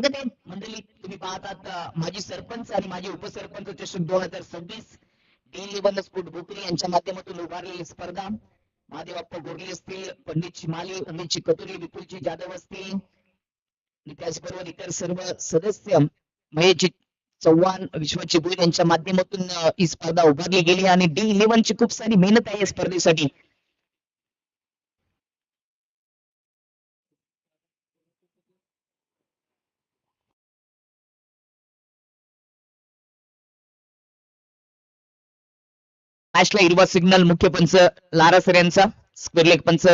मंडळी तुम्ही पाहतात माजी सरपंच आणि माजी उपसरपंच चषक 2026 डी11 स्फोट भोकरे यांच्या माध्यमातून उभारलेली स्पर्धा. महादेवप्पा गोरले असतील, पंडित चिमाले, उमेश कतुरे, विपुलजी जाधव असतील आणि त्याचबरोबर इतर सर्व सदस्य महेश चव्हाण, विश्वची भुईर यांच्या माध्यमातून ही स्पर्धा उभारली गेली आणि डी11 ची खूप सारी मेहनत आहे या स्पर्धेसाठी. मॅचला हिरवा सिग्नल मुख्य पंच लारा सर यांचा, स्क्वेअर लेग पंच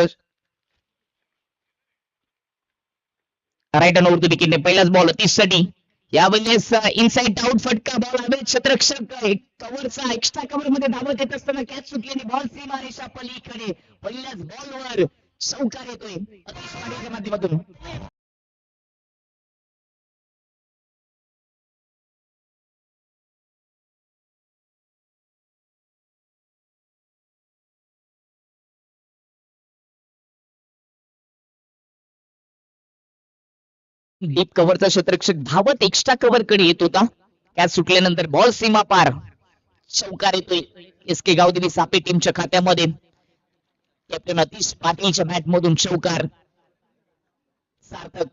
राईट अनोवर विकेटने पहिलाच बॉल 30 साठी. यावेळेस इनसाइड आउट फटका बॉल हवे क्षेत्ररक्षक कव्हरचा एक्स्ट्रा कव्हर मध्ये धावत येत असताना कॅच सुटली आणि बॉल सीमारेषा पलीकडे. पहिल्याच बॉलवर चौकार येतोय अतिश पाटीलच्या माध्यमातून. डीप कव्हरचा क्षेत्ररक्षक धावत एक्स्ट्रा कव्हर कडे येत होता. कॅच सुटल्यानंतर बॉल सीमा पार. चौकार येतोय एस के गावदेवी सापे टीमच्या खात्यामध्ये. कॅप्टन अतिश पाटीलच्या बॅट मधून चौकार. सार्थक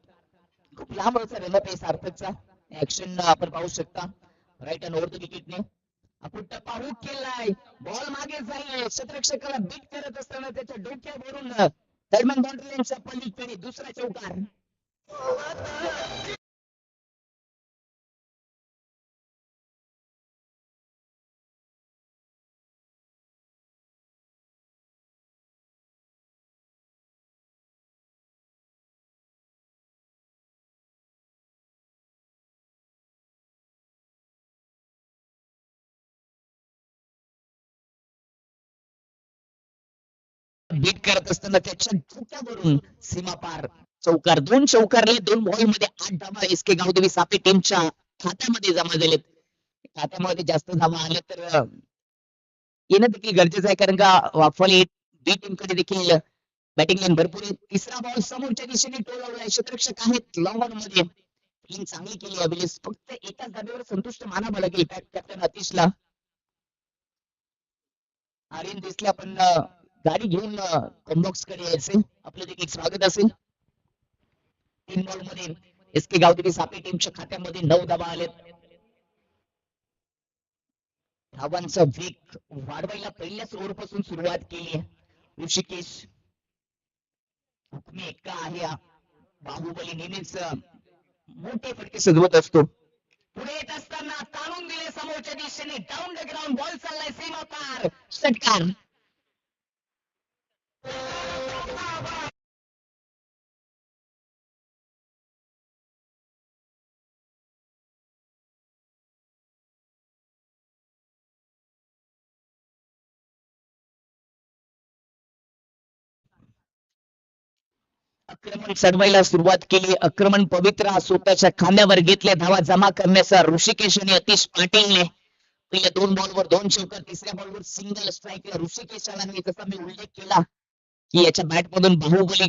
खूप लांब रनअप आहे सार्थकचा. ऍक्शन आपण पाहू शकता राईट अँड ओव्हर विकेटने. आपण टप्पा हुक केलाय, बॉल मागे जाईल, क्षेत्ररक्षकाला बीट करत असताना त्याच्या डोक्यावरून दरम्यान बाउंड्री लाईनच्या पलीकडे दुसरा चौकार. बीट करत असताना त्याच्या डोक्यावरून सीमा पार. चौकार. दोन चौकारले दोन बॉल मध्ये 8 धावा एस के गावदेवी सापे टीमच्या खात्यामध्ये जमा झालेत. खात्यामध्ये जास्त धावा आल्या तर येणं देखील गरजेचं आहे, कारण का वाफाली बी टीम कडे देखील बॅटिंग लाईन भरपूर आहे. तिसरा बॉल समोरच्या दिशेने टोलवलाय, क्षेत्ररक्षक आहेत लॉंग ऑन मध्ये. फिल्डिंग चांगली केली आहे, फक्त एकाच धाब्यावर संतुष्ट मानावं लागेल कॅप्टन अतिशला. आर्यन दिसले आपण गाडी घेऊन कॉम्बॉक्स कडे यायचे, आपलं देखील स्वागत असेल. 3 बॉल मध्ये एस के गावदेवी सापे टीमच्या खात्यामध्ये 9 धावा आलेत. धावांचा वेग वाढवायला पहिल्याच ओव्हर पासून सुरुवात केली आहे ऋषिकेश. हुकमी एक्का आहे बाहुबली नेहमीच मोठे फटके सजवत असतो. पुढे येत असताना ताणून दिले समोरच्या दिशेने, डाऊन द ग्राउंड बॉल चाललाय सीमा पार. षटकार. आक्रमण चढवायला सुरुवात केली. आक्रमण पवित्र स्वतःच्या खांद्यावर घेतले. धावा जमा करण्याचा ऋषिकेश आणि अतिश पाटीलने. पहिल्या 2 बॉलवर 2 चौकार, तिसऱ्या बॉलवर सिंगल स्ट्राईक ऋषिकेश आला. जसा मी उल्लेख केला की याच्या बॅट मधून बाहुबली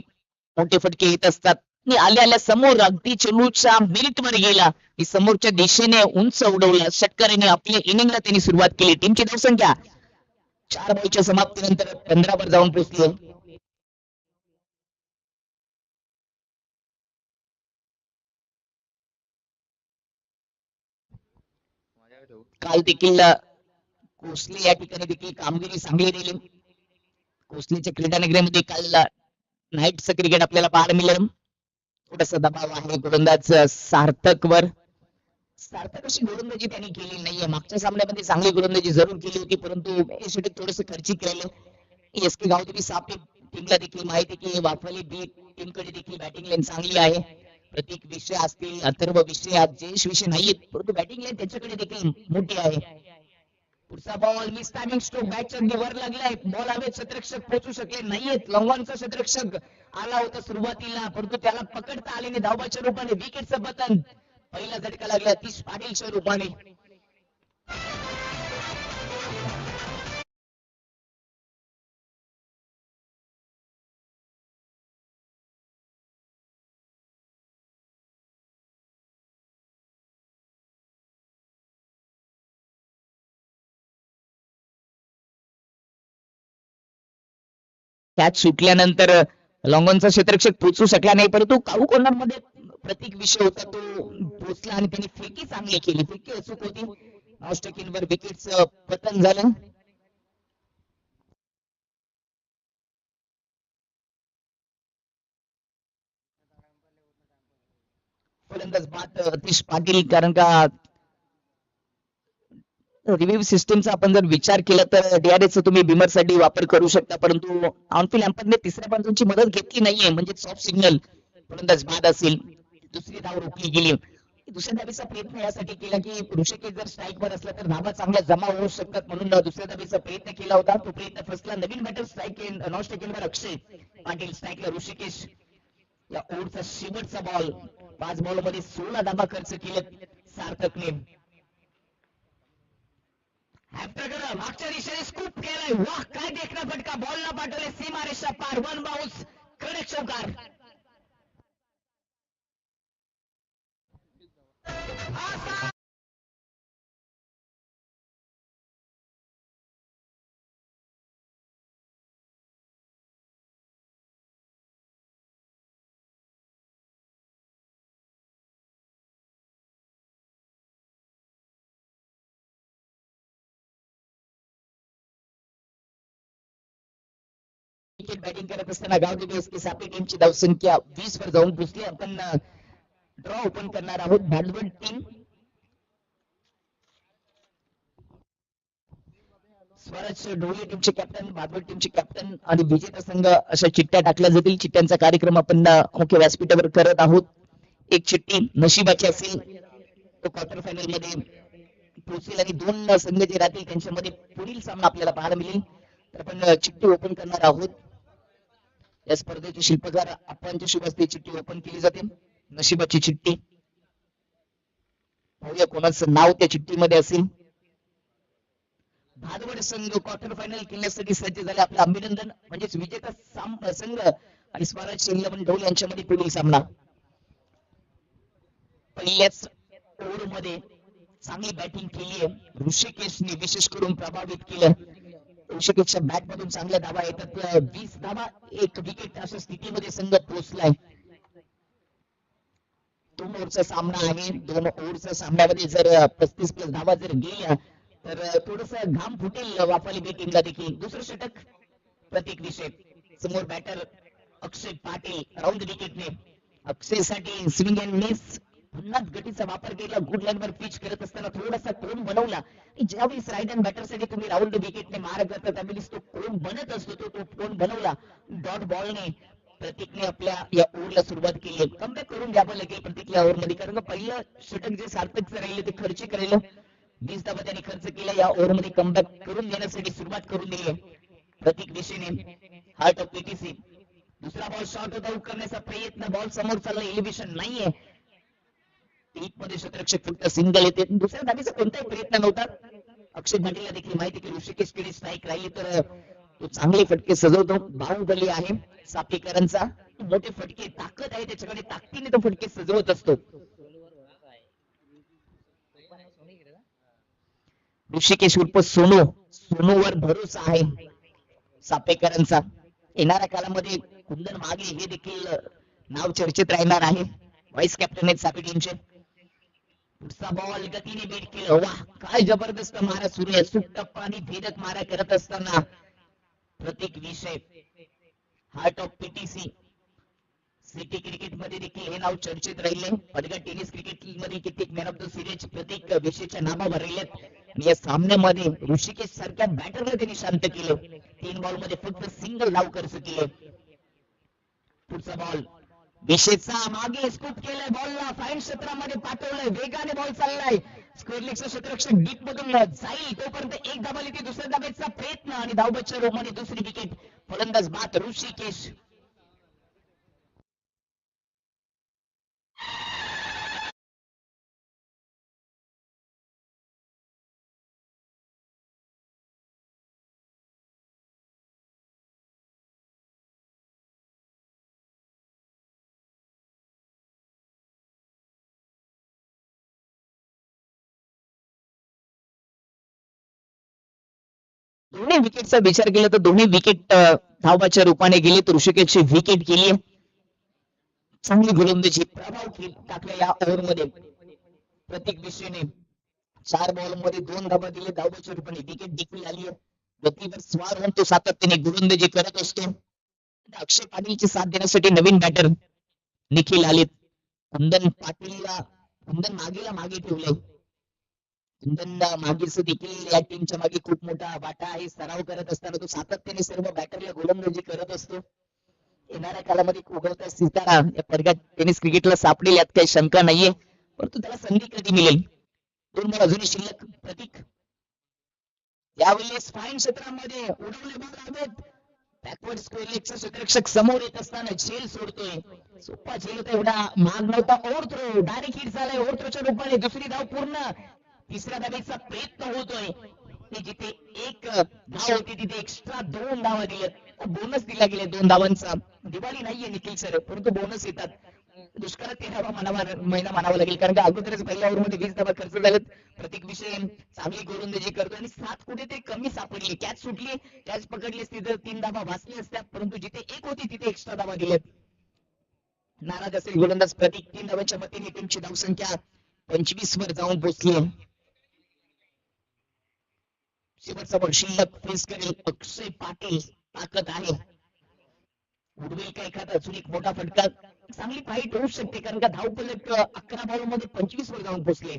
मोठे फटके येत असतात. आल्या आल्या समोर अगदी चेंडूच्या मिनिट वर गेला, की समोरच्या दिशेने उंच उडवला. षटकाराने आपल्या इनिंगला त्यांनी सुरुवात केली. टीमची धावसंख्या 4 बॉलच्या समाप्तीनंतर 15 वर जाऊन पोहोचली. काल देखील कोसली या ठिकाणी देखील कामगिरी चांगली दिली. कोसलीच्या क्रीडानगरीमध्ये काल नाईटचं क्रिकेट आपल्याला पाहायला मिळालं. थोडासा दबाव आहे गोलंदाज सार्थक वर. सार्थक अशी गोलंदाजी त्यांनी केली नाहीये. मागच्या सामन्यामध्ये चांगली गोलंदाजी जरूर केली होती, परंतु यासाठी थोडस खर्चिक राहिलं. एस के गावदेवी सापे टीमला देखील माहिती की वाफाली बी टीम कडे देखील बॅटिंग लाईन चांगली आहे. प्रतीक विषय असतील, अथर्व विषय, जयेश विषय नाहीयेत, परंतु बॅटिंग लाईन त्याच्याकडे देखील मोठी आहे. पुढचा बॉल मिस टायमिंग स्ट्रोक, बॅटच्या अगदी वर लागलाय. बॉल हवे क्षेत्ररक्षक पोहोचू शकले नाहीयेत. लॉंगॉनचा क्षेत्ररक्षक आला होता सुरुवातीला, परंतु त्याला पकडता आले नाही. धावबाच्या रूपाने विकेटचं पतन. पहिला झटका लागला अतिश पाटीलच्या रूपाने. कॅच सुटल्यानंतर लॉंगॉनचा क्षेत्ररक्षक पोहोचू शकला नाही, परंतु काऊ कॉर्नर मध्ये प्रत्येक विषय होता तो पोहोचला आणि त्यांनी फेकी चांगली केली. फेकी अचूक होती. ऑस्ट्रेलियनवर विकेटचं पतन झालं. फलंदाज बाद अतिश पाटील, कारण का रिव्ह्यू सिस्टीमचा आपण जर विचार केला तर डीआरएस तुम्ही बिमर साठी वापर करू शकता, परंतु ऑनफिल्ड एम्पायरने तिसऱ्या बाजूची मदत घेतली नाहीये, म्हणजे सॉफ्ट सिग्नल फलंदाज बाद असेल. दुसरी धाव रोखली गेली. दुसऱ्या धावेचा प्रयत्न यासाठी केला की ऋषिकेश जर स्ट्राईक वर असला तर धावा चांगल्या जमा होऊ शकतात, म्हणून दुसऱ्या धावेचा प्रयत्न केला होता. तो प्रयत्न फसला. नवीन बॅटर स्ट्राईक नॉन स्ट्राईक वर अक्षय पाटील, स्ट्राईकला ऋषिकेश. या ओव्हरचा शेवटचा बॉल. 5 बॉल मध्ये 16 धावा खर्च केले सार्थकने. मागच्या दिशेने स्कूप केलाय. वाह, काय देखना फटका. बॉलला पाठवले सीमारेषा पार. 1 बाउन्स, कडक चौकार. क्रिकेट बॅटिंग करत असताना गावठी बीएसके आपली टीमची धावसंख्या 20 वर जाऊन पोहोचली. आपण ड्रॉ ओपन करणार आहोत. भांडवल टीम स्वराज ढोले टीमचे कॅप्टन, भांडवल टीमचे कॅप्टन आणि विजेता संघ अशा चिठ्ठ्या टाकल्या जातील. चिठ्ठ्यांचा कार्यक्रम आपण मुख्य व्यासपीठावर करत आहोत. एक चिठ्ठी नशिबाची असेल तो क्वार्टर फायनल मध्ये पोहोचेल आणि 2 संघ जे राहतील त्यांच्यामध्ये पुढील सामना आपल्याला पाहायला मिळेल. तर आपण चिठ्ठी ओपन करणार आहोत. या स्पर्धेचे शिल्पकार आपणच्या शुभ हस्ते चिठ्ठी ओपन केली जाते. नशिबाची चिठ्ठी. पाहूया कोणाचं नाव त्या चिठ्ठीमध्ये असेल. भादवड संघ क्वार्टर फायनल खेळण्यासाठी सज्ज झाले. आपलं अभिनंदन. म्हणजेच विजेता संघ आणि स्वराज इलेव्हन ढोल यांच्यामध्ये पुढील सामना. पहिल्याच ओव्हर मध्ये चांगली बॅटिंग केली आहे. ऋषिकेशने विशेष करून प्रभावित केलं. ऋषिकेशच्या बॅट मधून चांगल्या धावा येतात. 20 धावा 1 विकेट अशा स्थितीमध्ये संघ पोहोचलाय. 2 ओव्हरचा सामना आहे. 2 ओव्हरच्या सामन्यामध्ये जर 35 प्लस धावा जर गेल्या तर थोडस घाम फुटेल वाफाली बी टीमला देखील. दुसरं षटक प्रतीक विषय. समोर बॅटर अक्षय पाटील राऊंड विकेटने. अक्षय साठी स्विंग अँड मिस. पुन्हा गतीचा वापर केला. गुड लाईन वर पिच करत असताना थोडासा कोण बनवला. ज्यावेळेस राईट हँड बॅटर साठी तुम्ही राऊंड विकेटने मार करता त्यावेळेस तो कोण बनत असतो, तो कोण बनवला. डॉट बॉलने प्रतीकने आपल्या या ओव्हरला सुरुवात केली. कमबॅक करून द्यावं लागेल प्रतीकला ओव्हर मध्ये, कारण पहिलं षटक जे सार्थक राहिले ते खर्चिक राहिलं. 20 धावा त्याने खर्च केला. या ओव्हर मध्ये कमबॅक करून देण्यासाठी सुरुवात करून दिली प्रतीक दिशेने. Heart of PTC. दुसरा बॉल शॉर्ट होता. आउट करण्याचा प्रयत्न. बॉल समोर चालला. एलिव्हेशन नाहीये. टीप मध्ये क्षेत्ररक्षक फक्त सिंगल येते. दुसऱ्या धावेचा कोणताही प्रयत्न नव्हता. अक्षय पाटीलला देखील माहिती की ऋषिकेशकडे स्ट्राईक राहिली तर तो चांगले फटके सजवतो. बाहुबली आहे सापेकरांचा. मोठे फटके, ताकद आहे त्याच्याकडे. ताकदीने तो फटके सजवत असतो. ऋषिकेश उर्फ सोनू. सोनूवर भरोसा आहे सापेकरांचा. येणाऱ्या काळामध्ये कुंदन मागे हे देखील नाव चर्चेत राहणार आहे. व्हाईस कॅप्टन आहेत सापे टीमचे. पुढचा बॉल गतीने बीट केलं. वाह, काय जबरदस्त मारा सुरू आहे. सुटप्पा आणि भेदक मारा करत असताना प्रतीक विषय. Heart of PTC. City cricket मध्ये देखील हे नाव चर्चेत राहिले. पदका टेनिस क्रिकेट मध्ये कित्येक मॅन ऑफ द सिरीज प्रतीक विषयच्या नावावर राहिलेत. आणि या सामन्यामध्ये ऋषिकेश सारख्या बॅटरला त्यांनी शांत केलं. 3 बॉल मध्ये फक्त सिंगल धाव खर्च केले. पुढचा बॉल विषयचा मागे स्कूप केलाय. बॉलला फाईन क्षेत्रामध्ये पाठवलंय. वेगाने बॉल चाललाय. स्क्वेअरलेगचा क्षेत्ररक्षक डीप मधून जाईल तोपर्यंत 1 धावा लिहिते. दुसऱ्या धावेचा प्रयत्न आणि धावबच्च्या रो मध्ये दुसरी विकेट. फलंदाज बाद ऋषिकेश. दोन्ही विकेटचा विचार केला तर दोन्ही विकेट धावाच्या रूपाने गेले तर ऋषिकेशची विकेट केली. चांगली गोलंदाजी प्रभाव टाकल्या या ओव्हरमध्ये. प्रतीक विश्वेने 4 बॉल मध्ये 2 धावा दिले. धावाच्या रूपाने विकेट देखील आली आहे. गतीवर स्वार होऊन तो सातत्याने गोलंदाजी करत असतो. अक्षय पाटीलची साथ देण्यासाठी नवीन बॅटर निखिल आलेत. कुंदन मागेला मागे ठेवले. कुंदन मागेच देखील या टीमच्या मागे खूप मोठा वाटा आहे. सराव करत असताना तो सातत्याने सर्व बॅटरला गोलंदाजी करत असतो. येणाऱ्या काळामध्ये उगवता सितारा या पर्यात टेनिस क्रिकेटला सापडेल यात काही शंका नाहीये. परंतु त्याला संधी कधी मिळेल? 2 बॉल अजूनही शिल्लक. प्रतीक यावेळेस फाईन क्षेत्रामध्ये उडवले बॉल हवेत. बॅकवर्ड स्क्वेअर लेगचा क्षेत्ररक्षक समोर येत असताना झेल सोडतोय. सोपा झेल होता, एवढा महाग नव्हता. ओव्हर थ्रो डायरेक्ट हिट झालाय. ओव्हर थ्रोच्या रूपाने दुसरी धाव पूर्ण. तिसऱ्या धावेचा प्रयत्न होतोय. जिथे एक धाव होती तिथे एक्स्ट्रा 2 धावा दिल्यात. बोनस दिला गेले 2 धावांचा. दिवाळी नाहीये निखिल सर, परंतु बोनस येतात. दुष्काळात 13वा महिना मानावा लागेल, कारण की अगोदरच पहिल्या ओव्हरमध्ये 20 धावा खर्च झालेत. प्रतीक विषय चांगली गोलंदाजी करतो आणि 7 कुठे ते कमी सापडली. कॅच सुटली, कॅच पकडली असती तर 3 धावा वाचल्या असत्या, परंतु जिथे एक होती तिथे एक्स्ट्रा धावा दिल्यात. नाराज असेल गोलंदाज प्रतीक. 3 धावांच्या मतीने टीमची धावसंख्या 25 वर जाऊन पोहोचली. शेवटचा बॉल शिल्लक फेस करेल अक्षय पाटील. ताकद आहे, उडवेल का एखादा अजून एक मोठा फटका. चांगली फाईट होऊ शकते, कारण का धावपलट 11 बॉल मध्ये 25 वर जाऊन पोहोचले.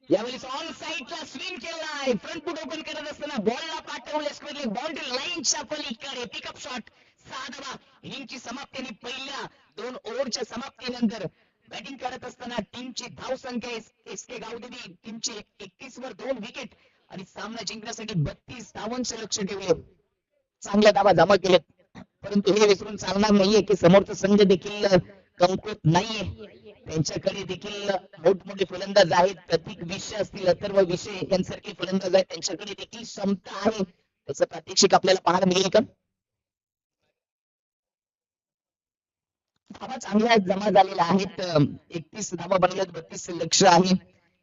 यावेळी ऑन साइडला स्विंग केलाय. फ्रंट फूट ओपन करत असताना बॉलला पाठवले स्क्वेअर बाउंड्री लाईनच्या पलीकडे पिकअप शॉट. 6 धावा. इनिंगची समाप्ती आणि पहिल्या 2 ओव्हरच्या समाप्तीनंतर बॅटिंग करत असताना टीमची धाव संख्या एसके गावदेवी टीमची 31 वर 2 विकेट आणि सामना जिंकण्यासाठी 32 धावांचे लक्ष ठेवले. चांगल्या धावा जमा केलेत, परंतु हे विसरून चालणार नाहीये की समोरचा संघ देखील कमकुवत नाहीये. त्यांच्याकडे देखील मोठमोठे फलंदाज आहेत. प्रतीक विषय असतील, अथर्व विषय यांसारखे फलंदाज आहेत. त्यांच्याकडे देखील क्षमता आहे. त्याचं प्रात्यक्षिक आपल्याला पाहायला मिळेल का? धावा चांगल्या जमा झालेल्या आहेत. 31 धावा बनल्यात, 32 लक्ष आहे.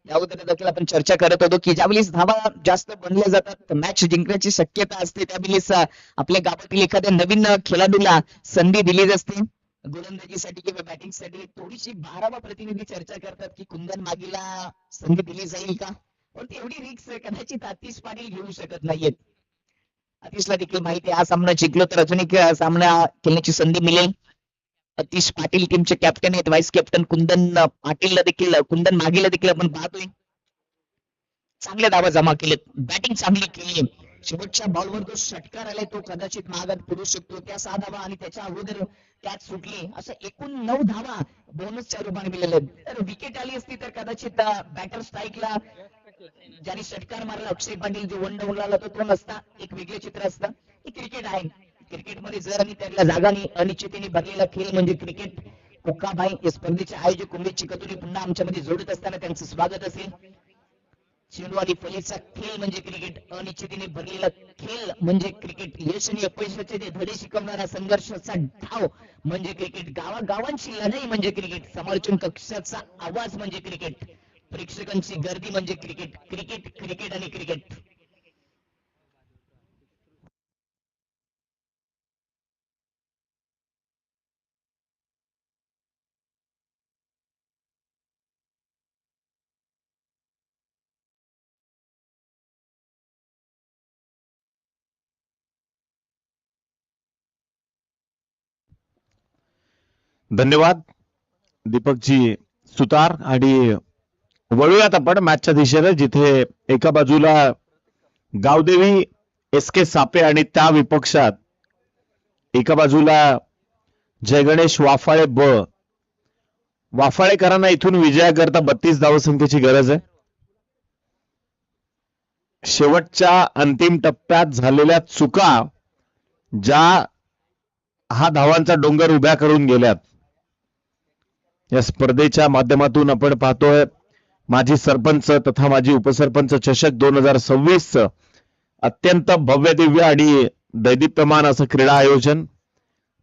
यावर देखील आपण चर्चा करत होतो की ज्यावेळेस धावा जास्त बनल्या जातात मॅच जिंकण्याची शक्यता असते. त्यावेळेस आपल्या गावातील एखाद्या नवीन खेळाडूला संधी दिली असते गोलंदाजीसाठी किंवा बॅटिंगसाठी. थोडीशी 12वा प्रतिनिधी चर्चा करतात की कुंदन मागीला संधी दिली जाईल का, पण एवढी रिक्स कदाचित आतिश पाटील घेऊ शकत नाहीयेत. आतिशला देखील माहिती आहे हा सामना जिंकलो तर अजून एक सामना खेळण्याची संधी मिळेल. आतिश पाटील टीमचे कॅप्टन आहेत. व्हाईस कॅप्टन कुंदन पाटीलला देखील, कुंदन मागीला देखील आपण पाहतोय. चांगल्या धावा जमा केलेत, बॅटिंग चांगली केली. शेवटच्या बॉलवर जो षटकार आलाय तो कदाचित मागात फिरू शकतो. त्या 6 धावा आणि त्याच्या अगोदर कॅच सुटली, असं एकूण 9 धावा बोनसच्या रूपाने मिळाल्या. तर विकेट आली असती तर कदाचित बॅटर स्ट्राईकला ज्याने षटकार मारला अक्षय पाटील जो 1 डाऊनला आला तो नसता, एक वेगळे चित्र असतं. हे क्रिकेट आहे. क्रिकेटमध्ये जर आणि त्याला जागा अनिश्चितीने भरलेला खेळ म्हणजे क्रिकेट. कोकाभाई या स्पर्धेचे आयोजक उमेश चिकतुरी पुन्हा आमच्यामध्ये जोडत असताना त्यांचं स्वागत असेल. चेंडू आणि फलीचा खेळ म्हणजे क्रिकेट, अनिश्चितीने भरलेला खेळ म्हणजे क्रिकेट. यश आणि अपयशाचे ते धडे शिकवणारा संघर्षाचा ढाव म्हणजे क्रिकेट. गावागावांची लढाई म्हणजे क्रिकेट. समालोचन कक्षाचा आवाज म्हणजे क्रिकेट. प्रेक्षकांची गर्दी म्हणजे क्रिकेट. क्रिकेट क्रिकेट आणि क्रिकेट. धन्यवाद दीपकजी सुतार. आणि वळूयात आपण मॅचच्या दिशेने, जिथे एका बाजूला गावदेवी एसके सापे आणि त्या विपक्षात एका बाजूला जयगणेश वाफाळे ब. वाफाळेकरांना इथून विजयाकरता 32 धावसंख्येची गरज आहे. शेवटच्या अंतिम टप्प्यात झालेल्या चुका ज्या हा धावांचा डोंगर उभ्या करून गेल्यात, या स्पर्धेच्या माध्यमातून आपण पाहतोय माजी सरपंच तथा माजी उपसरपंच चषक 2026 अत्यंत भव्य दिव्य आणि दैदिप्यमान असं क्रीडा आयोजन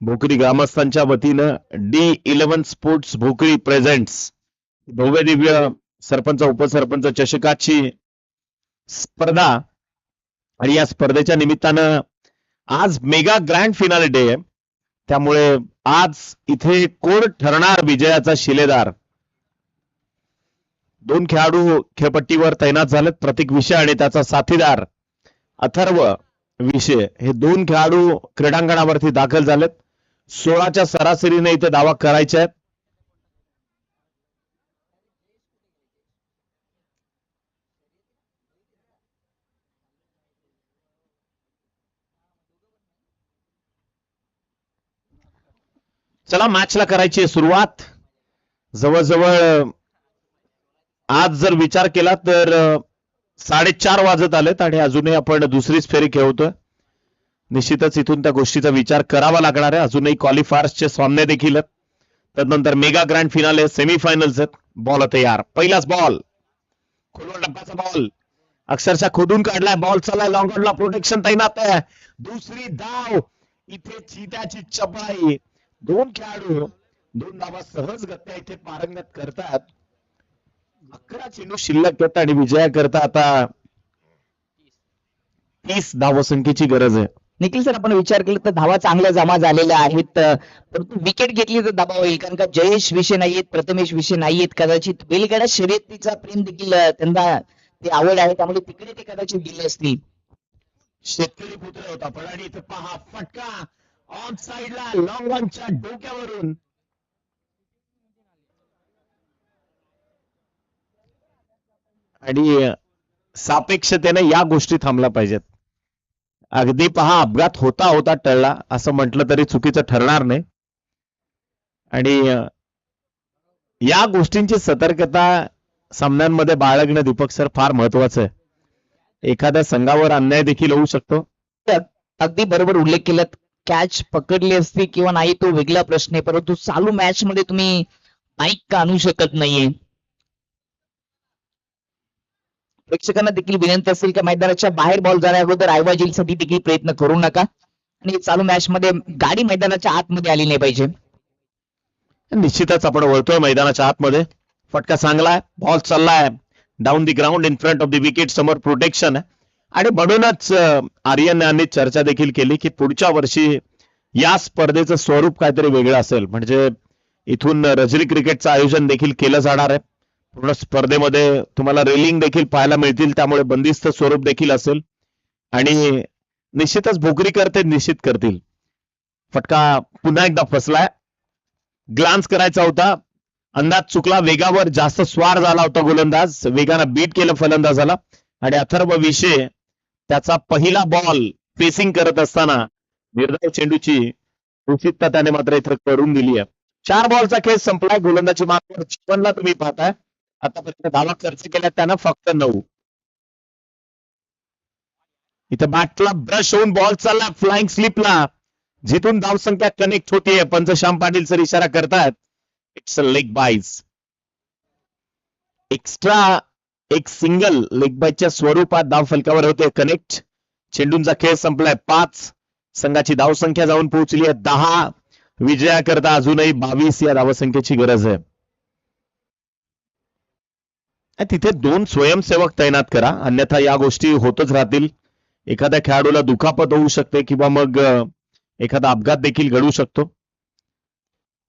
भोकरी ग्रामस्थांच्या वतीनं D11 स्पोर्ट्स भोकरी प्रेझेंट्स भव्य दिव्य सरपंच उपसरपंच चषकाची स्पर्धा. आणि या स्पर्धेच्या निमित्तानं आज मेगा ग्रँड फिनाले डे आहे, त्यामुळे आज इथे कोण ठरणार विजयाचा शिलेदार. दोन खेळाडू खेळपट्टीवर तैनात झालेत, प्रतीक विषय आणि त्याचा साथीदार अथर्व विषय. हे दोन खेळाडू क्रीडांगणावरती दाखल झालेत. 16च्या सरासरीने इथे दावा करायचे आहेत. चला मॅचला करायची आहे सुरुवात. जवळजवळ आज जर विचार केला तर 4:30 वाजत आलेत आणि अजूनही आपण दुसरीच फेरी खेळतोय. निश्चितच इथून त्या गोष्टीचा विचार करावा लागणार आहे. अजूनही क्वालिफायर्सचे सामने देखील आहेत. त्यानंतर मेगा ग्रँड फिनाले सेमीफायनल्स आहेत. बॉल तयार, पहिलाच बॉल, खोलून डब्बाचा बॉल अक्षरशः खोदून काढलाय. बॉल चाललाय लॉंगॉनला, प्रोटेक्शन तैनात आहे. दुसरी धाव, इथे चित्याची चपळाई. दोन खेळाडू 2 धावा सहजगत्या इथे पारंगत करतात. 11 चेंडू शिल्लक आहेत आणि विजयाकरता आता 30 धावसंख्येची गरज आहे. निखिल सर, आपण विचार केला तर धावा चांगल्या जमा झालेल्या आहेत, परंतु विकेट घेतली तर दबाव होईल, कारण का जयेश विषय नाहीयेत, प्रथमेश विषय नाहीयेत. कदाचित बैलगाडा शर्यतीचा प्रेम देखील त्यांना ते आवड आहे, त्यामुळे तिकडे ते कदाचित गेले असतील. शेतकरी पुत्र होता पण आणि इथे पहा फटका ऑन साइडला लॉंगॉनच्या डोक्यावरून. आणि सापेक्षतेने या गोष्टी थांबल्या पाहिजेत. अगदी पहा अपघात होता होता टळला असं म्हटलं तरी चुकीचं ठरणार नाही. आणि या गोष्टींची सतर्कता सामन्यांमध्ये बाळगणं दीपक सर फार महत्वाचं आहे. एखाद्या संघावर अन्याय देखील होऊ शकतो. अगदी बरोबर उल्लेख केला. कॅच पकडली असती किंवा नाही तो वेगळा प्रश्न आहे, परंतु चालू मॅच मध्ये तुम्ही माईक का आणू शकत नाहीये. प्रेक्षकांना देखील विनंती असेल की मैदानाच्या बाहेर बॉल जाण्या अगोदर ऐवजीसाठी देखील प्रयत्न करू नका आणि चालू मॅच मध्ये गाडी मैदानाच्या आतमध्ये आली नाही पाहिजे. निश्चितच आपण वळतोय मैदानाच्या आतमध्ये. फटका चांगला आहे, बॉल चाललाय down the ground in front of the wicket, समोर प्रोटेक्शन आहे. आणि म्हणूनच आर्यन यांनी चर्चा देखील केली की पुढच्या वर्षी या स्पर्धेचं स्वरूप काहीतरी वेगळं असेल. म्हणजे इथून रजनी क्रिकेटचं आयोजन देखील केलं जाणार आहे. पूर्ण स्पर्धेमध्ये तुम्हाला रेलिंग देखील पाहायला मिळतील, त्यामुळे बंदिस्त स्वरूप देखील असेल आणि निश्चितच भोकरीकर्ते निश्चित करतील. फटका पुन्हा एकदा फसलाय. ग्लान्स करायचा होता, अंदाज चुकला, वेगावर जास्त स्वार झाला होता गोलंदाज, वेगानं बीट केलं फलंदाजाला. आणि अथर्व विषय त्याचा पहिला बॉल फेसिंग करत असताना निर्धाव चेंडूची उचितता त्याने मात्र इथं करून दिली आहे. 4 बॉलचा खेळ संपलाय. गोलंदाजी मार्कवर 56 तुम्ही पाहताय. आतापर्यंत धावा खर्च केल्या त्यानं फक्त 9. इथं बॅटला ब्रश होऊन बॉल चालला फ्लाइंग स्लिपला, जिथून धावसंख्या कनेक्ट होतीये. पंच श्याम पाटील सर इशारा करतायत इट्स अ लेग बाईज. एक्स्ट्रा एक सिंगल लेग बाईच्या स्वरूपात धाव फलकावर होते कनेक्ट. चेंडूंचा खेळ संपलाय. 5 संघाची धावसंख्या जाऊन पोहोचली आहे 10. विजयाकरता अजूनही 22 या धावसंख्येची गरज आहे. तिथे 2 स्वयंसेवक तैनात करा, अन्यथा या गोष्टी होतच राहतील. एखाद्या खेळाडूला दुखापत होऊ शकते किंवा मग एखादा अपघात देखील घडू शकतो.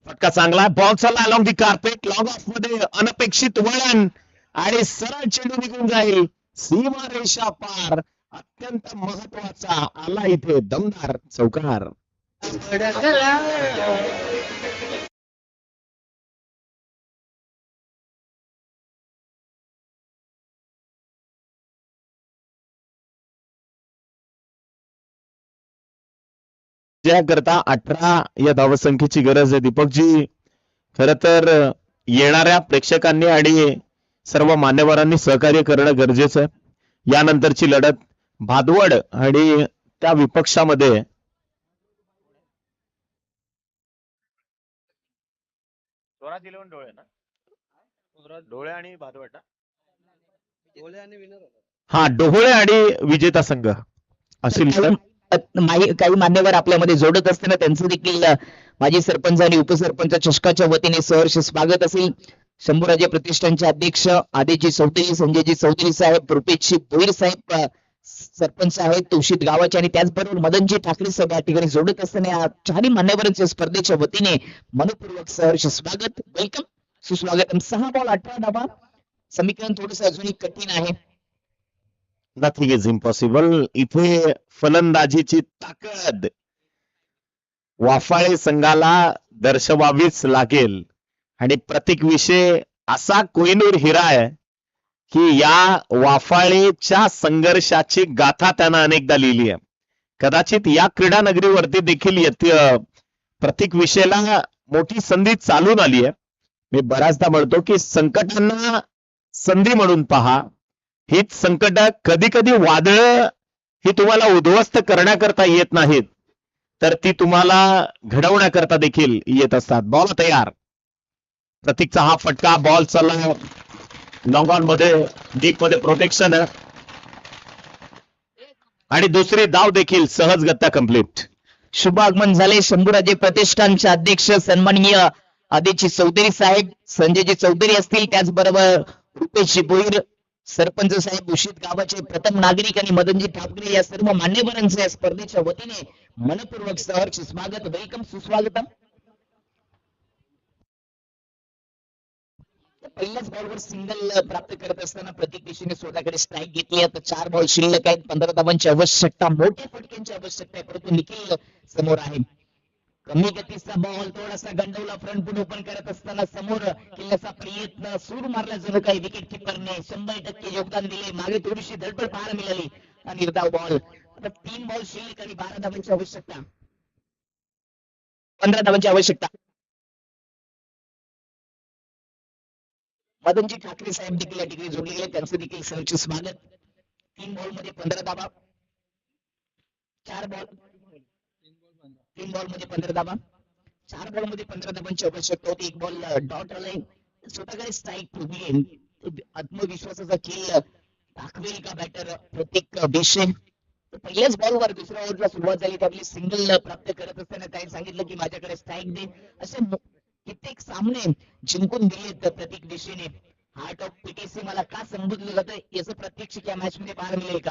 फटका चांगला, बॉल चालला along the carpet, long of मध्ये अनपेक्षित वळण आणि सरळ चेंडू निघून जाईल सीमा रेषा पार. अत्यंत महत्वाचा आला इथे दमदार चौकार. करता 18 या धावसंख्येची गरज आहे. दीपकजी, खर तर येणाऱ्या प्रेक्षकांनी आणि सर्व मान्यवरांनी सहकार्य करणं गरजेचं आहे. यानंतरची लढत भादवड आणि त्या विपक्षामध्ये डोळे आणि भादवड, हा डोळे आणि विजेता संघ असेल. काही मान्यवर आपल्यामध्ये जोडत असताना त्यांचं देखील माजी सरपंच आणि उपसरपंच चषकाच्या वतीने सहर्ष स्वागत असेल. शंभूराजे प्रतिष्ठानचे अध्यक्ष आदिजी चौधरी, संजयजी चौधरी साहेब, रुपेशजी भोईर साहेब, सरपंच आहेत तुळशीत गावाचे आणि त्याचबरोबर मदनजी ठाकरे साहेब या ठिकाणी जोडत असताना या चारही मान्यवरांच्या स्पर्धेच्या वतीने मनपूर्वक सहर्ष स्वागत वेलकम सुस्वागतम 6 बॉल 18 धावा समीकरण थोडस अजूनही कठीण आहे नथिंग इज इम्पॉसिबल. इथे फलंदाजीची ताकद वाफाळे संघाला दर्शवावीच लागेल आणि प्रत्येक विषय असा कोहिनूर हिरा आहे की या वाफाळेच्या संघर्षाची गाथा त्यानं अनेकदा लिहिली आहे. कदाचित या क्रीडा नगरीवरती देखील प्रत्येक विषयाला मोठी संधी चालून आली आहे. मी बऱ्याचदा म्हणतो की संकटांना संधी म्हणून पहा. हीच संकट कधी कधी वादळ ही तुम्हाला उद्ध्वस्त करण्याकरता येत नाहीत तर ती तुम्हाला घडवण्याकरता देखील येत असतात. बॉल तयार. प्रतीकचा हा फटका बॉल चालला लॉंग ऑन मध्ये डीप मध्ये प्रोटेक्शन आणि दुसरी धाव देखील सहजगत्या कंप्लीट. शुभ आगमन झाले शंभूराजे प्रतिष्ठानचे अध्यक्ष सन्माननीय आदिजी चौधरी साहेब संजयजी चौधरी असतील त्याचबरोबर रुपेशजी भोईर सरपंच साहेब उशीत गावाचे प्रथम नागरिक आणि मदनजी ठाकरे या सर्व मान्यवरांचे या स्पर्धेच्या वतीने मनपूर्वक सहर्ष स्वागत वेलकम सुस्वागतम. पहिल्याच बॉलवर सिंगल प्राप्त करत असताना प्रत्येक दिशेने स्वतःकडे स्ट्राईक घेतली. आता 4 बॉल शिल्लक आहेत. 15 धावांची आवश्यकता मोठ्या फटक्यांची आवश्यकता आहे परंतु निखिल समोर आहे. कमी गतीचा बॉल थोडासा गंडवला फ्रंट फुट ओपन करत असताना समोर किल्ल्याचा प्रयत्न सूर मारला जणू काही विकेट किपरने 100% योगदान दिले. मागे थोडीशी धडपड पाहायला मिळाली आणि निर्धाव बॉल. आता 3 बॉल शिल्लक आणि 12 धावांची आवश्यकता 15 धावांची आवश्यकता. मदनजी ठाकरे साहेब देखील या ठिकाणी जोडले गेले त्यांचं देखील सहर्ष स्वागत. 3 बॉल मध्ये 15 धावा 4 बॉल 3 बॉल मध्ये 15 धावा 4 बॉल मध्ये 15 धावांची आवश्यकता होती. 1 बॉल डॉट आलाय स्वतःकडे स्ट्राईक ठेवली. आत्मविश्वासाचा खेळ दाखवेल का बॅटर प्रत्येक विषय. पहिल्याच बॉलवर दुसऱ्या ओव्हरला सुरुवात झाली त्यावेळी सिंगल प्राप्त करत असताना त्यांनी सांगितलं की माझ्याकडे स्ट्राईक दे. असे कित्येक सामने जिंकून दिलेत प्रत्येक दिशेने. हार्ट ऑफ पीटीसी मला का संबोधलं जातं याचं प्रत्यक्ष या मॅच मध्ये पाहायला मिळेल का.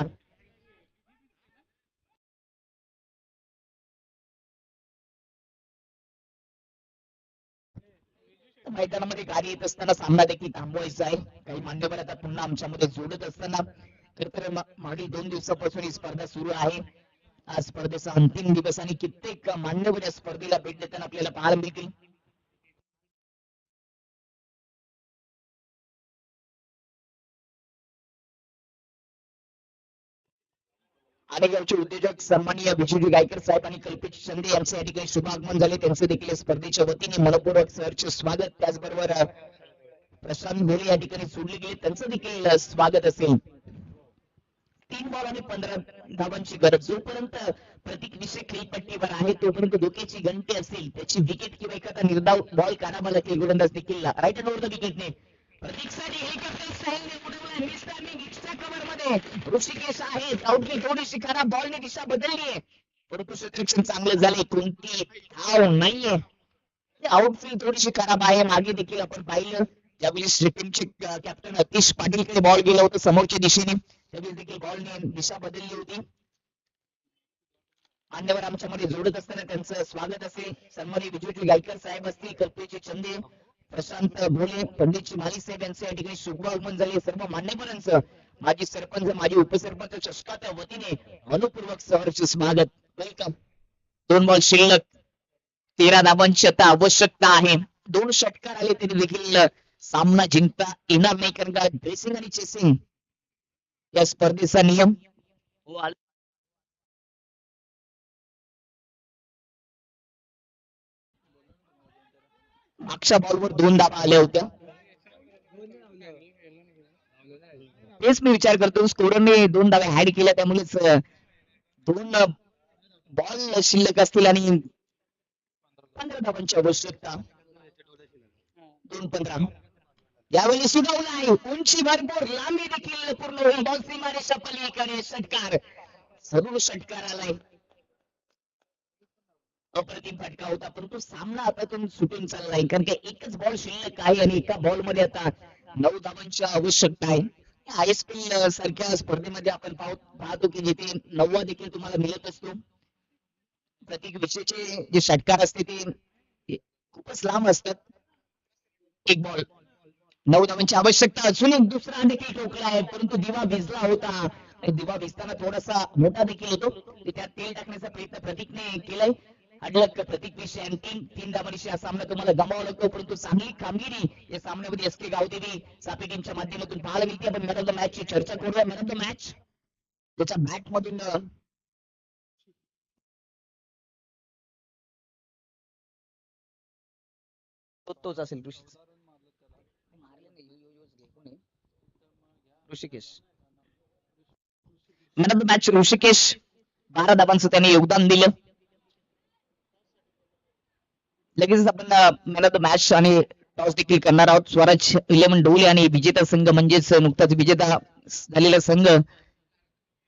मैदानामध्ये गाडी येत असताना सामना देखील थांबवायचा आहे. काही मान्यवर आता पुन्हा आमच्यामध्ये जोडत असताना तर मागील 2 दिवसापासून ही स्पर्धा सुरू आहे. आज स्पर्धेचा अंतिम दिवस आणि कित्येक मान्यवर या स्पर्धेला भेट देताना आपल्याला पाहायला मिळतील. आडेगावचे उद्योजक सन्माननीय विजयजी गायकर साहेब आणि कल्पेश शिंदे यांचे या ठिकाणी शुभ आगमन झाले त्यांचे देखील स्पर्धेच्या वतीने मनपूर्वक सहर्ष स्वागत. त्याचबरोबर प्रशांत भोले या ठिकाणी सोडले गेले त्यांचं देखील स्वागत असेल. 3 बॉल आणि 15 धावांची गरज. जोपर्यंत प्रत्येक विषय खेळपट्टीवर आहे तोपर्यंत डोक्याची घंटी असेल त्याची विकेट किंवा एखादा निर्धाव बॉल काढावा लागेल. गोलंदाज देखील राईट हँड ओव्हर द विकेटने प्रतीकसाठी हेलिकॉप्टर स्टाईलने उडवला मिसटायमिंग एक्स्ट्रा कव्हर मध्ये ऋषिकेश आहेत. आउटफील्ड थोडीशी खराब बॉलने दिशा बदलली आहे परंतु क्षेत्ररक्षण चांगलं झाले. कोणती धाव नाहीये. आउटफील्ड थोडीशी खराब आहे. मागे देखील आपण पाहिलं ज्यावेळी टीमचे कॅप्टन अतिश पाटीलकडे बॉल गेला होता समोरच्या दिशेने त्यावेळी देखील बॉलने दिशा बदलली होती. मान्यवर आमच्यामध्ये जोडत असताना त्यांचं स्वागत असेल. सन्माननीय विजयजी गायकर साहेब असतील कल्पेश शिंदे प्रशांत भोले पंडितजी माली साहेब यांचे या ठिकाणी शुभ आगमन झाले. सर्व मान्यवरांचं माजी सरपंच माजी उपसरपंच चषकाच्या वतीने मनपूर्वक सहर्ष स्वागत वेलकम. 2 बॉल शिल्लक 13 धावांची आता आवश्यकता आहे. 2 षटकार आले तरी देखील सामना जिंकता येणार नाही कारण का ड्रेसिंग आणि चेसिंग या स्पर्धेचा नियम. मागच्या बॉलवर 2 धावा आल्या होत्या. तेच मी विचार करतो स्कोररने 2 धावा ऍड केल्या त्यामुळेच 2 बॉल शिल्लक असतील आणि 15 धावांची आवश्यकता. 2-15 यावेळी सुधावला आहे. उंची भरपूर लांबी देखील पूर्ण होईल. बॉल सीमारेषा पलीकडे षटकार सर्व षटकार आलाय. अप्रतिम फटका होता परंतु सामना हातातून सुटून चाललाय कारण की एकच बॉल शिल्लक आहे आणि एका बॉल मध्ये आता 9 धावांची आवश्यकता आहे. ISPL सारख्या स्पर्धेमध्ये आपण पाहतो की जिथे 9वा देखील तुम्हाला मिळत असतो. प्रत्येक विषयाचे जे षटकार असते ते खूपच लांब असतात. एक बॉल 9 धावांची आवश्यकता असून एक दुसरा देखील ठोकला आहे, परंतु दिवा भिजला होता आणि दिवा भिजताना थोडासा मोठा देखील होतो. त्यात तेल टाकण्याचा प्रयत्न प्रतीकने केलाय. अडलक प्रतीक विषय आणि तीन धावांशी हा सामना तुम्हाला गमावा लागतो, परंतु चांगली कामगिरी या सामन्यामध्ये SK गावदेवी सापे टीमच्या माध्यमातून पाहायला मिळते. आपण मॅन ऑफ द मॅच ची चर्चा करूया. मॅन ऑफ द मॅच त्याच्या बॅट मधून तोच असेल Rishikesh. Man of the match Rishikesh, 12 धावांचं त्याने योगदान दिलं. लगेच आपण मॅन ऑफ द मॅच आणि टॉस देखील करणार आहोत. स्वराज 11 ढोले आणि विजेता संघ म्हणजेच नुकताच विजेता झालेला संघ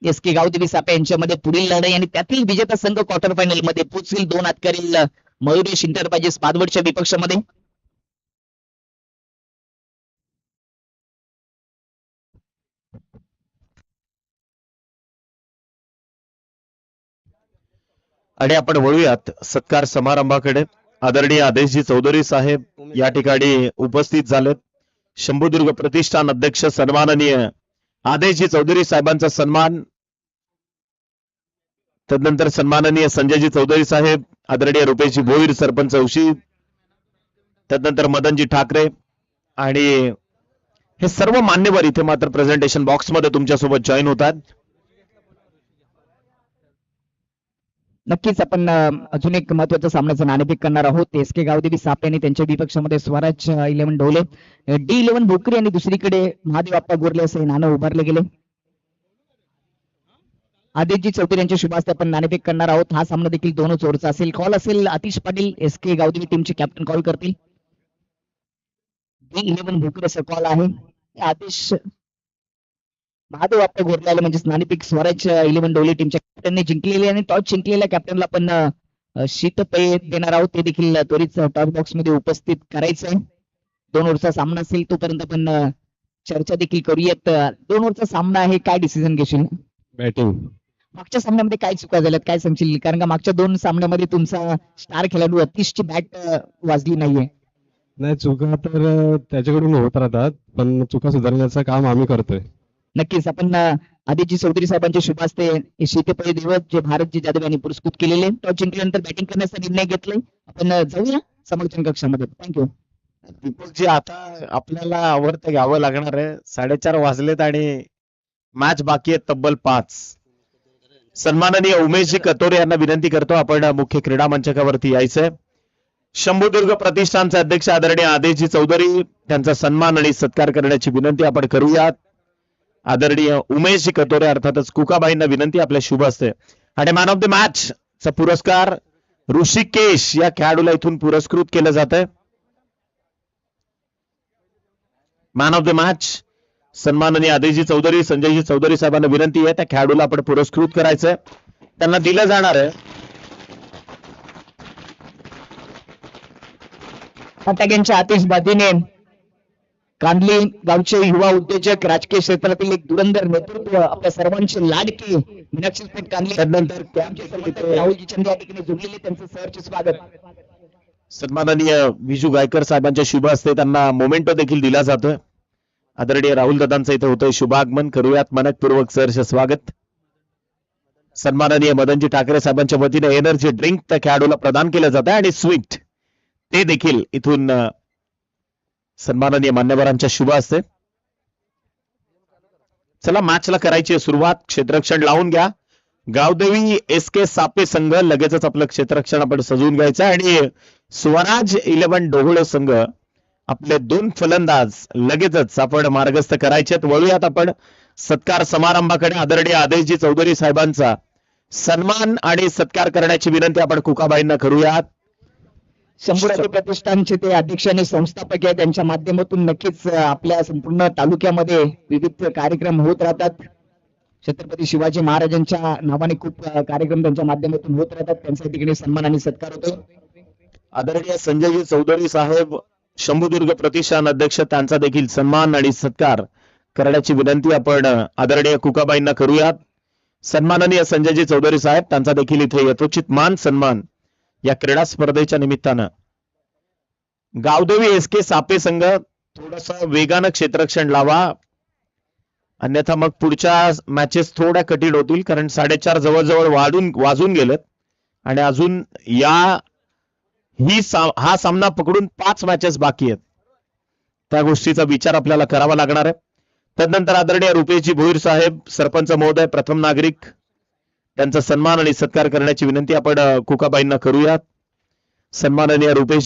SK गावदेवी सापे यांच्यामध्ये पुढील लढाई आणि त्यातील विजेता संघ क्वार्टर फायनल मध्ये पोहोचेल. 2 हात करेल मयुरेश इंटरप्राइजेस पाचवडच्या विपक्षामध्ये. आणि आपण वळूयात सत्कार समारंभाकडे. आदरणीय आदेशजी चौधरी साहेब या ठिकाणी उपस्थित झालेत. शंभूदुर्ग प्रतिष्ठान अध्यक्ष सन्माननीय आदेशजी चौधरी साहेबांचा सन्मान, तदनंतर सन्माननीय संजयजी चौधरी साहेब, आदरणीय रुपेशजी भोईर सरपंच औशी, तदनंतर मदनजी ठाकरे आणि हे सर्व मान्यवर इथे मात्र प्रेझेंटेशन बॉक्स मध्ये तुमच्यासोबत जॉईन होतात. नक्कीच आपण अजून एक महत्वाचा सामन्याचं नाणेफेक करणार आहोत. SK गावदेवी सापे आणि त्यांच्या विपक्षामध्ये स्वराज 11 ढोले, D11 भोकरी आणि दुसरीकडे महादेव आप्पा गोरले असे नाणं उभारले गेले. आदित्यजी चौधरी यांच्या शुभास्ते आपण नाणेफेक करणार आहोत. हा सामना देखील 2 ओव्हरचा असेल. कॉल असेल आतिश पाटील, SK गावदेवी टीमचे कॅप्टन कॉल करतील. D11 भोकरी असा कॉल आहे. आतिश महादेव आप्पा गोरले म्हणजेच नाणेफेक स्वराज 11 ढोले टीमच्या कॅप्टनने जिंकलेली आणि टॉस जिंकलेल्या कॅप्टनला पण शीतपेय देणार आहोत. ते देखील त्वरित टॉस बॉक्स मध्ये उपस्थित करायचं आहे. 2 ओव्हरचा सामना असेल. तोपर्यंत आपण चर्चा देखील करूयात. 2 ओव्हरचा सामना आहे. काय डिसिजन घेशील? बॅटिंग. मागच्या सामन्यामध्ये काय चुका झाल्यात काय सांगशील? कारण का मागच्या 2 सामन्यामध्ये तुमचा स्टार खेळाडू अतिशची बॅट वाजली नाहीये. नाही, चुका तर त्याच्याकडून होत राहतात, पण चुका सुधारण्याचं काम आम्ही करतोय. नक्कीच आपण आदित्यजी चौधरी साहेबांच्या शुभास्ते शीतपेय दिवस जे भारतजी जाधव यांनी पुरस्कृत केलेले. टॉस जिंकल्यानंतर बॅटिंग करण्याचा निर्णय घेतलाय. आपण जाऊया समर्थन कक्षामध्ये. थँक्यू. दीपकजी, आता आपल्याला आवडतं घ्यावं लागणार आहे. 4:30 वाजलेत आणि मॅच बाकी आहे तब्बल 5. सन्माननीय उमेशजी कतोरे यांना विनंती करतो आपण मुख्य क्रीडा मंचकावरती यायचंय. शंभूदुर्ग प्रतिष्ठानचे अध्यक्ष आदरणीय आदेशजी चौधरी त्यांचा सन्मान आणि सत्कार करण्याची विनंती आपण करूयात. आदरणीय उमेशजी कतोरे अर्थातच कुकाबाईंना विनंती आपल्या शुभ असते. आणि मॅन ऑफ द मॅच चा पुरस्कार ऋषिकेश या खेळाडूला इथून पुरस्कृत केलं जात आहे. मॅन ऑफ द मॅच सन्माननीय आदेशजी चौधरी, संजयजी चौधरी साहेबांना विनंती आहे त्या खेळाडूला आपण पुरस्कृत करायचंय. त्यांना दिलं जाणार आहे. फटाक्यांच्या आतिषबाजीने कांदली गावचे युवा उद्योजक, राजकीय क्षेत्रातील एक धुरंधर नेतृत्व, आपल्या सर्वांचे लाडके मीनाक्षी पेठ कांदली, त्यानंतर राहुलजी चंद या ठिकाणी जोडलेले त्यांचं सहर्ष स्वागत. सन्माननीय विजू गायकर साहेबांच्या शुभ हस्ते त्यांना मोमेंटो देखील दिला जातोय. आदरणीय राहुल दादांचं इथे होतंय शुभागमन. करूयात मनपूर्वक सहर्ष स्वागत. सन्माननीय मदनजी ठाकरे साहेबांच्या वतीने एनर्जी ड्रिंक त्या खेळाडूला प्रदान केलं जात आहे आणि स्वीट ते देखील इथून सन्माननीय मान्यवरांच्या शुभ असते. चला मॅचला करायची सुरुवात. क्षेत्ररक्षण लावून घ्या. गावदेवी SK सापे संघ लगेचच आपलं क्षेत्ररक्षण आपण सजवून घ्यायचं आणि स्वराज 11 ढोबळे संघ आपले 2 फलंदाज लगेचच आपण मार्गस्थ करायचे. वळूयात आपण सत्कार समारंभाकडे. आदरणीय आदेशजी चौधरी साहेबांचा सन्मान आणि सत्कार करण्याची विनंती आपण कुकाबाईंना करूयात. शंभूराजे प्रतिष्ठानचे ते अध्यक्ष आणि संस्थापक आहे. त्यांच्या माध्यमातून नक्कीच आपल्या संपूर्ण तालुक्यामध्ये विविध कार्यक्रम होत राहतात. छत्रपती शिवाजी महाराजांच्या नावाने खूप कार्यक्रम त्यांच्या माध्यमातून होत राहतात. त्यांचा ठिकाणी सन्मान आणि सत्कार होतो. आदरणीय संजयजी चौधरी साहेब शंभूदुर्ग प्रतिष्ठान अध्यक्ष त्यांचा देखील सन्मान आणि सत्कार करण्याची विनंती आपण आदरणीय कुकाबाईंना करूयात. सन्माननीय संजयजी चौधरी साहेब, त्यांचा देखील इथे यथोचित मान सन्मान या क्रीडा स्पर्धेच्या निमित्तानं. गावदेवी SK सापे संघ थोडस वेगानं क्षेत्ररक्षण लावा, अन्यथा मग पुढच्या मॅचेस थोड्या कठीण होतील, कारण 4:30 जवळजवळ वाजून गेलेत आणि अजून हा सामना पकडून 5 मॅचेस बाकी आहेत. त्या गोष्टीचा विचार आपल्याला करावा लागणार आहे. तदनंतर आदरणीय रुपेशजी भोईर साहेब, सरपंच महोदय, प्रथम नागरिक, त्यांचा सन्मान आणि सत्कार करण्याची विनंती आपण कुकाबाईंना करूयात. सन्माननीय रुपेश